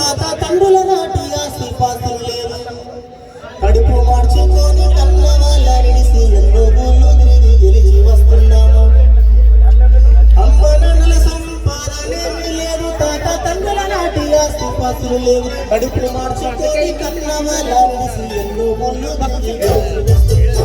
తాత తండ్రుల నాటి ఆస్తి పాస్తులు లేవు కడుపు మార్చుకొని కన్న వాళ్ళ విడిసి ఎన్నో ఊళ్ళు తిరిగి గెలిచి వస్తున్నాము అమ్మ నాన్నల సంపాదనేమీ లేదు తాత తండ్రుల నాటి ఆస్తి పాస్తులు లేవు కడుపు మార్చుకొని కన్న వాళ్ళ విడిసి ఎన్నో ఊళ్ళు తిరిగి గెలిచి వస్తున్నాము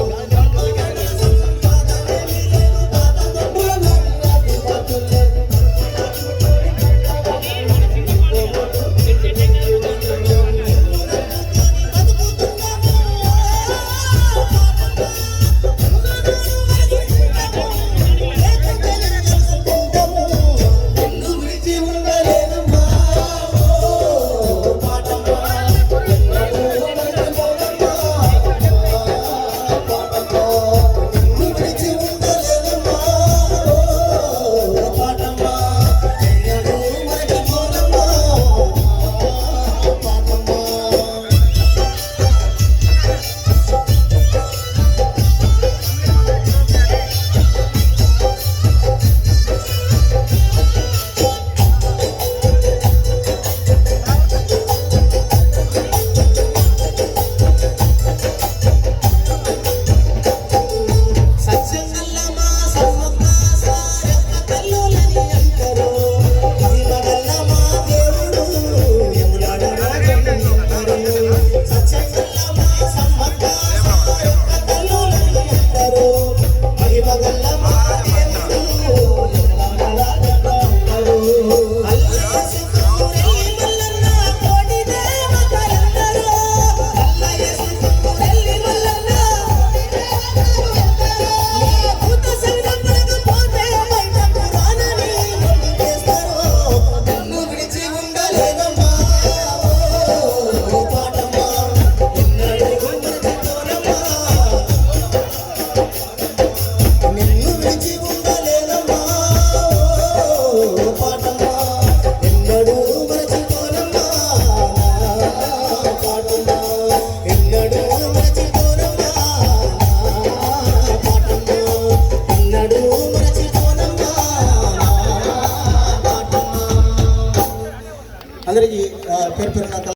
అందరికీ పేరు పేరున